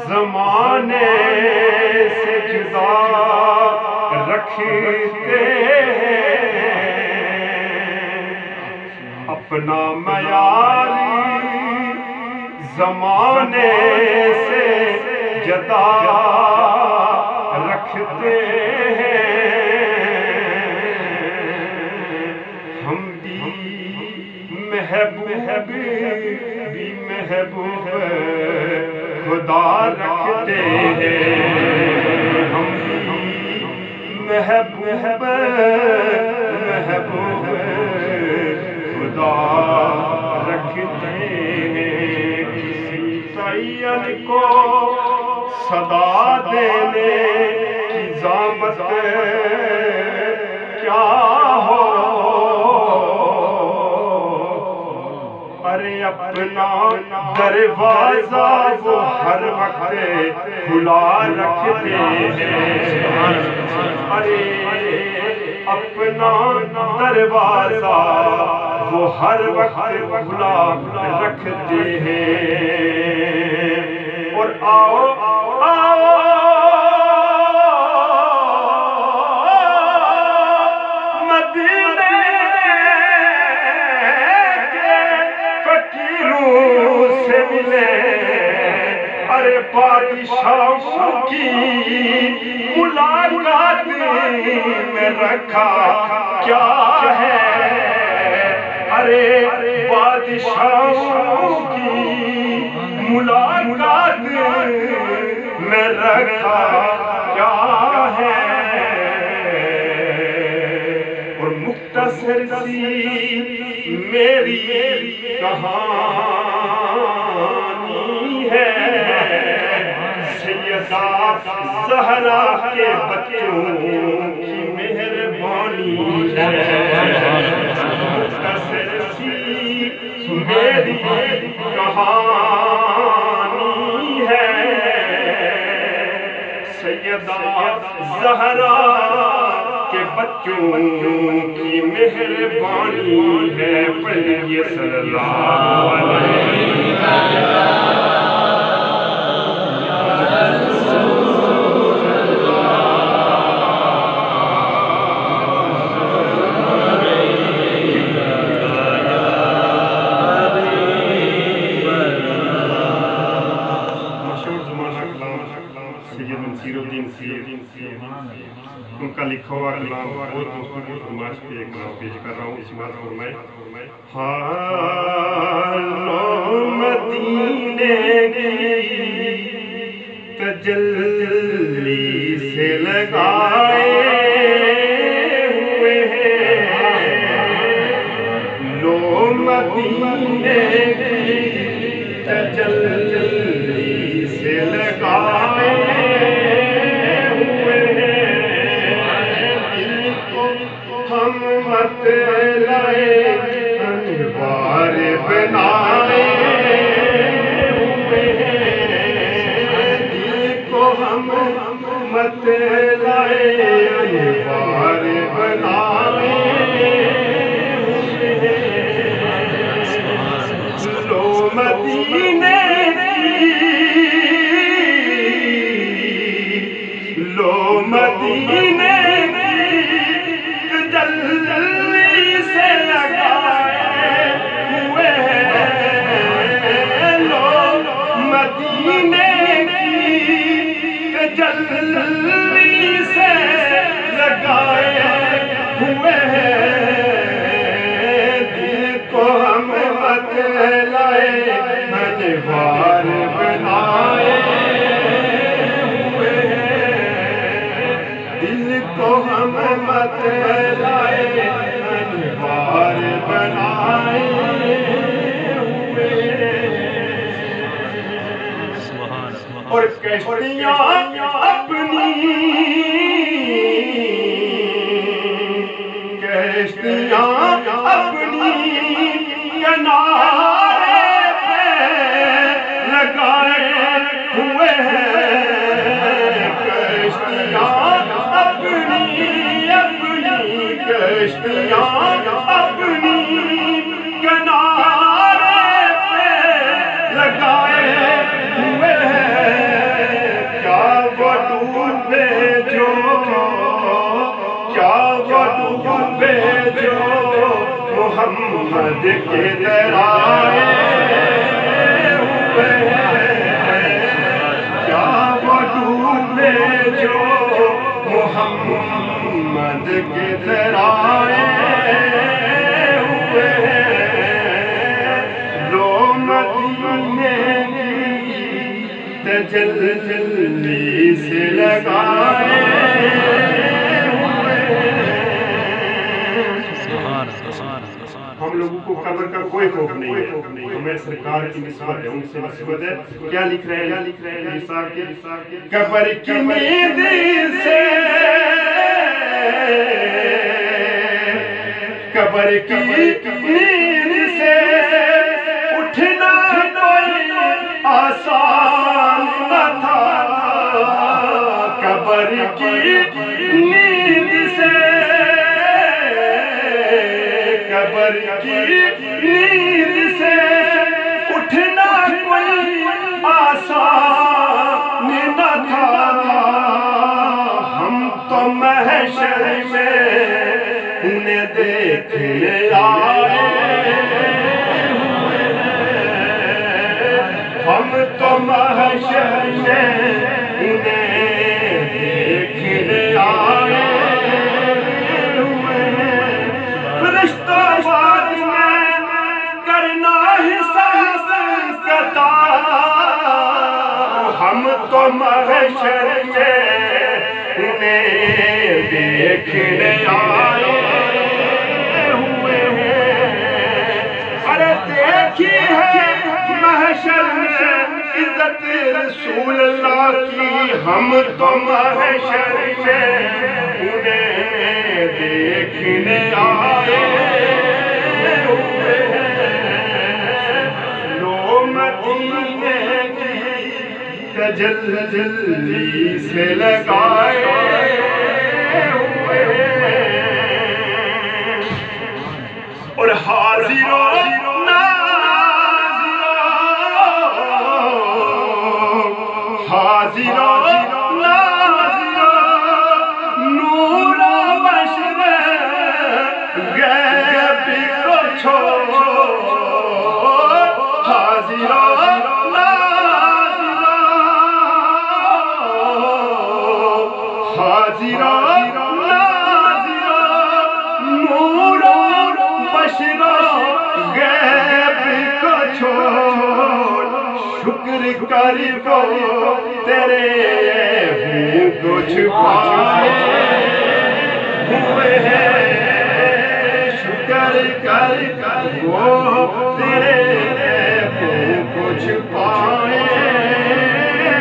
زمانے سے جدا رکھتے اپنا معیاری زمانے سے جدا رکھتے ہم بھی محبوب خدا رکھتے ہیں ہم محبوب خدا رکھتے ہیں کسی تعین کو صدا دینے کی ضابط کیا ہو ارے اپنا دروازہ وہ ہر وقت کھلا رکھتے ہیں ارے اپنا دروازہ وہ ہر وقت کھلا رکھتے ہیں اور آؤ مدینے سے ملے ارے بادشاہوں کی ملاقات میں رکھا کیا ہے ارے بادشاہوں کی ملاقات میں رکھا کیا ہے اور مختصر سی میری کہانی ہے سیدہ زہرا کے بچوں کی مہربانی ہے مختصر سی میری کہانی ہے سیدہ زہرا کے بچوں کی مہربانی ہے پڑھیے صلی اللہ علیہ ان کا لکھا ہوا کلام بہت مختلف فرمائش پہ ایک کلام پیش کر رہا ہوں اس بات فرمائے مدینے کی تجلی سے لگائے ہوئے لو مدینے کی تجلی سے لگائے ہم مت لائے انوار بنائے ہوئے دل کو ہم مت لائے انوار بنائے لو مدینے لو مدینے تجلی سے لگائے ہوئے لو مدینے کی تجلی سے لگائے ہوئے دل لائے انوار بنائے ہوئے ہیں دل کو ہم مت لائے انوار بنائے ہوئے ہیں اور کشتیاں اپنی کشتیاں اپنی کنارے پہ لگائے ہوئے ہیں کشتیاں اپنی کشتیاں اپنی کنارے پہ لگائے ہوئے ہیں کیا وہ ڈوبے جو کیا وہ ڈوبے جو محمد کے درائے ہوئے ہیں کیا وہ ڈوبے جو محمد کے درائے ہوئے ہیں لو مدینے کی تجلی سے لگائے ہم لوگوں کو قبر کا کوئی خوف نہیں ہے ہمیں سرکار کی نسبت ہے ان سے نسبت ہے کیا لکھ رہے ہیں صاحب کے قبر کی نیند سے قبر کی نیند سے اٹھنا کوئی آسان نہ تھا قبر کی نیند سے قبر کی نیند سے اٹھنا کوئی آسان نہ تھا ہم تو محشر میں انہیں دیکھنے آئے ہم تو محشر میں انہیں دیکھنے آئے ہم تو محشر میں انہیں دیکھنے آئے ہوئے ہیں ارے دیکھی ہے محشر میں عزت رسول اللہ کی ہم تو محشر میں انہیں دیکھنے آئے ہوئے ہیں لو مدینے تجلی سے لگائے ہوئے اور حاضر و ناظر حاضر و ناظر نور و بشر غیب کو چھوڑ حاضر نور بشر غیب کو چھوڑ شکر کر وہ تیرے ہوں کو چھپائے ہوئے ہیں شکر کر وہ تیرے ہوں کو چھپائے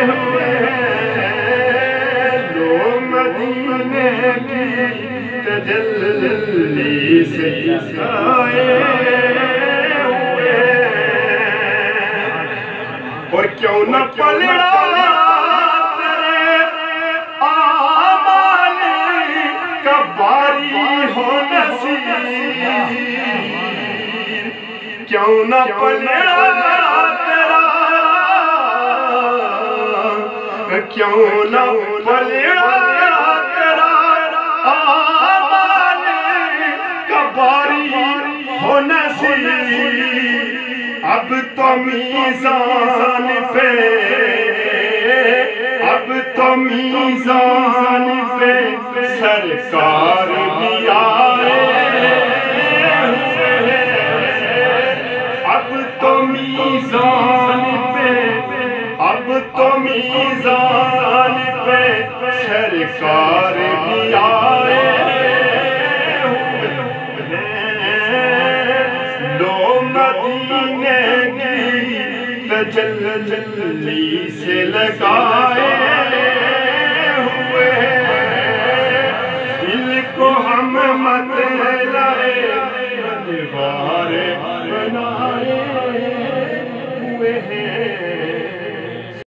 ہوئے ہیں لو مدینے کی تجلی سے آئے ہوئے اور کیوں نہ پلڑا تیرے آمال کا باری ہو نصیب کیوں نہ پلڑا تیرا کیوں نہ پلڑا ہو نصیب اب تو میزان پہ اب تو میزان پہ سرکار بھی آئے اب تو میزان پہ اب تو میزان پہ سرکار بھی آئے لو مدینے کی تجلی سے لگا